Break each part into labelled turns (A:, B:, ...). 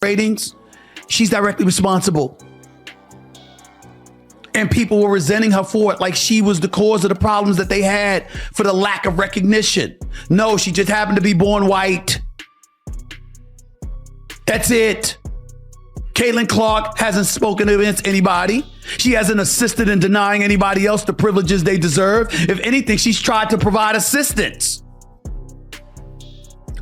A: ratings, she's directly responsible. And people were resenting her for it, like she was the cause of the problems that they had for the lack of recognition. No, she just happened to be born white. That's it. Caitlin Clark hasn't spoken against anybody. She hasn't assisted in denying anybody else the privileges they deserve. If anything, she's tried to provide assistance.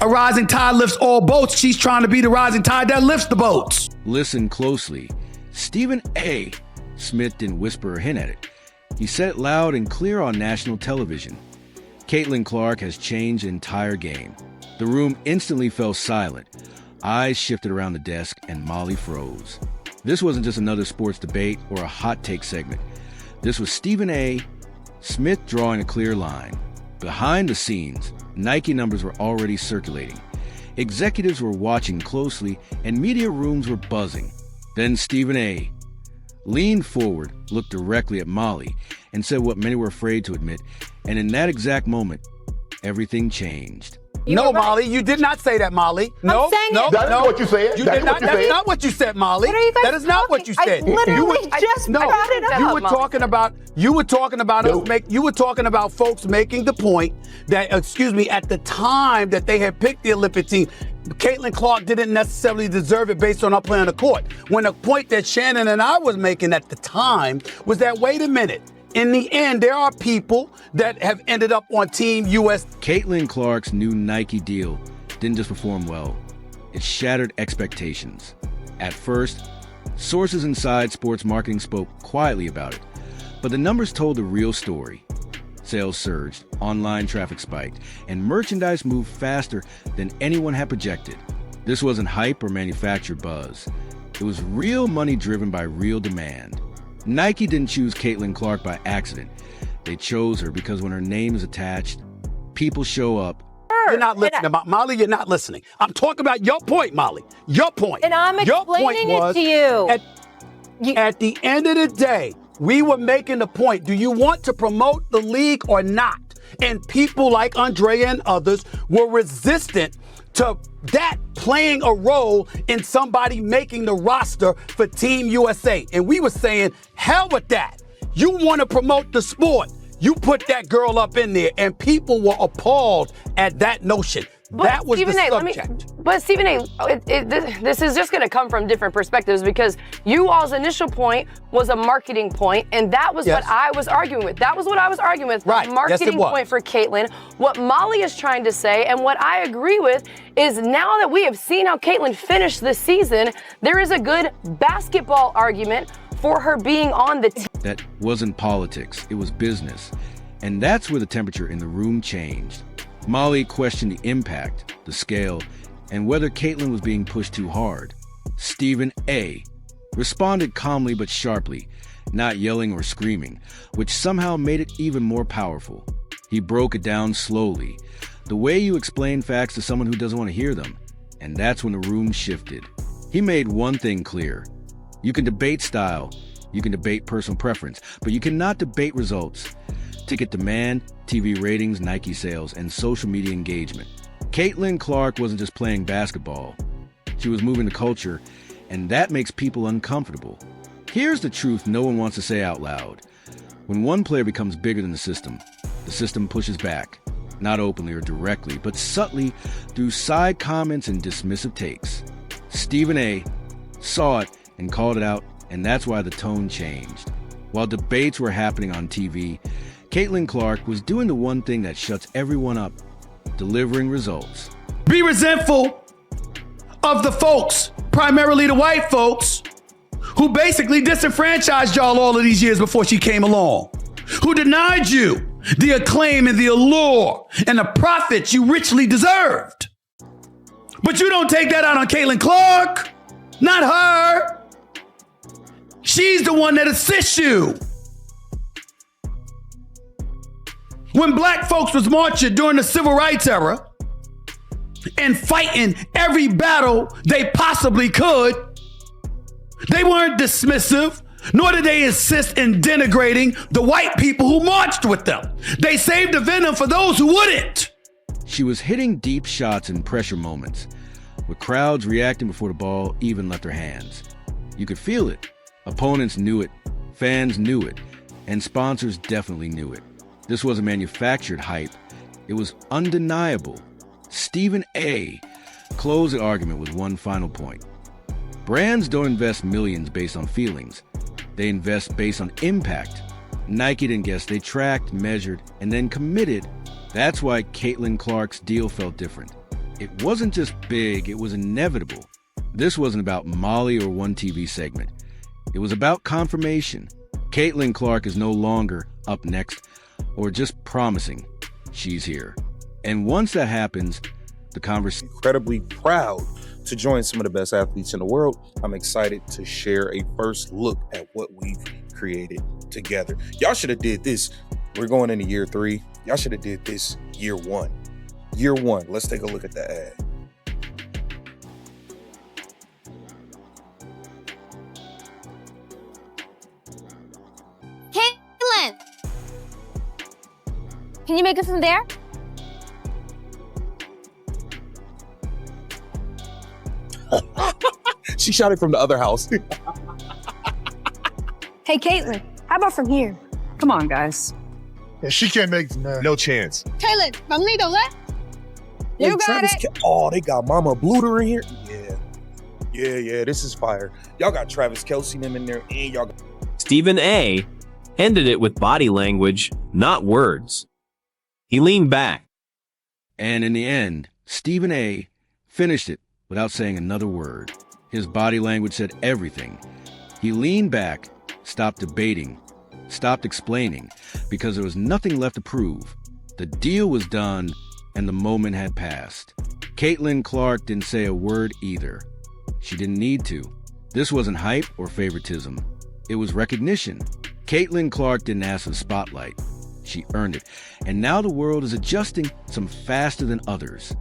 A: A rising tide lifts all boats. She's trying to be the rising tide that lifts the boats.
B: Listen closely. StephenASmith didn't whisper or hint at it. He said it loud and clear on national television. Caitlin Clark has changed the entire game. The room instantly fell silent. Eyes shifted around the desk and Molly froze. This wasn't just another sports debate or a hot take segment. This was StephenASmith drawing a clear line. Behind the scenes, Nike numbers were already circulating. Executives were watching closely and media rooms were buzzing. Then Stephen A. leaned forward, looked directly at Molly, and said what many were afraid to admit. And in that exact moment, everything changed.
A: No, Molly, you did not say that, Molly. No, no,
C: That's not what you said.
A: That's not what you said, Molly.
D: What are you guys
A: that is not what you said.
D: I literally just brought it up.
A: You were talking about folks making the point that, at the time that they had picked the Olympic team, Caitlin Clark didn't necessarily deserve it based on her play on the court. When the point that Shannon and I was making at the time was that, wait a minute, in the end, there are people that have ended up on Team US.
B: Caitlin Clark's new Nike deal didn't just perform well. It shattered expectations. At first, sources inside sports marketing spoke quietly about it, but the numbers told the real story. Sales surged, online traffic spiked, and merchandise moved faster than anyone had projected. This wasn't hype or manufactured buzz. It was real money driven by real demand. Nike didn't choose Caitlin Clark by accident. They chose her because when her name is attached, people show up.
A: You're not listening, Molly. You're not listening. I'm talking about your point, Molly. Your point.
D: And I'm explaining it to you.
A: At the end of the day, we were making the point. Do you want to promote the league or not? And people like Andrea and others were resistant to that playing a role in somebody making the roster for Team USA. And we were saying, hell with that. You want to promote the sport. You put that girl up in there, and people were appalled at that notion.
E: But
A: that was
E: Stephen
A: the
E: A,
A: subject.
E: But Stephen A, this is just going to come from different perspectives because you all's initial point was a marketing point, and that was what I was arguing with. That was what I was arguing with.
A: Right.
E: The marketing point for Caitlin. What Molly is trying to say, and what I agree with, is now that we have seen how Caitlin finished this season, there is a good basketball argument for her being on the team.
B: That wasn't politics, it was business. And that's where the temperature in the room changed. Molly questioned the impact, the scale, and whether Caitlin was being pushed too hard. Stephen A. responded calmly but sharply, not yelling or screaming, which somehow made it even more powerful. He broke it down slowly, the way you explain facts to someone who doesn't want to hear them. And that's when the room shifted. He made one thing clear. You can debate style, you can debate personal preference, but you cannot debate results. Ticket demand, TV ratings, Nike sales, and social media engagement. Caitlin Clark wasn't just playing basketball. She was moving the culture, and that makes people uncomfortable. Here's the truth no one wants to say out loud. When one player becomes bigger than the system pushes back. Not openly or directly, but subtly through side comments and dismissive takes. Stephen A. saw it and called it out, and that's why the tone changed. While debates were happening on TV, Caitlin Clark was doing the one thing that shuts everyone up, delivering results.
A: Be resentful of the folks, primarily the white folks, who basically disenfranchised y'all all of these years before she came along, who denied you the acclaim and the allure and the profits you richly deserved. But you don't take that out on Caitlin Clark, not her. She's the one that assists you. When black folks was marching during the civil rights era and fighting every battle they possibly could, they weren't dismissive, nor did they assist in denigrating the white people who marched with them. They saved the venom for those who wouldn't.
B: She was hitting deep shots in pressure moments, with crowds reacting before the ball even left her hands. You could feel it. Opponents knew it, fans knew it, and sponsors definitely knew it. This wasn't manufactured hype. It was undeniable. Stephen A. closed the argument with one final point. Brands don't invest millions based on feelings. They invest based on impact. Nike didn't guess. They tracked, measured, and then committed. That's why Caitlin Clark's deal felt different. It wasn't just big, it was inevitable. This wasn't about Molly or one TV segment. It was about confirmation. Caitlin Clark is no longer up next or just promising. She's here. And once that happens, the conversation...
C: Incredibly proud to join some of the best athletes in the world. I'm excited to share a first look at what we've created together. Y'all should have did this. We're going into year 3. Y'all should have did this year 1. Year 1. Let's take a look at the ad.
D: Caitlin! Can you make it from there?
C: She shot it from the other house.
F: Hey, Caitlin, how about from here?
G: Come on, guys.
H: Yeah, she can't make no chance.
F: Caitlin, Mamlito, left. You got
C: Travis
F: it.
C: Oh, they got Mama Bluter in here. Yeah, this is fire. Y'all got Travis Kelce them in there, and y'all got...
I: Stephen A. ended it with body language, not words. He leaned back.
B: And in the end, Stephen A. finished it without saying another word. His body language said everything. He leaned back, stopped debating, stopped explaining, because there was nothing left to prove. The deal was done, and the moment had passed. Caitlin Clark didn't say a word either. She didn't need to. This wasn't hype or favoritism. It was recognition. Caitlin Clark didn't ask for the spotlight. She earned it. And now the world is adjusting, some faster than others.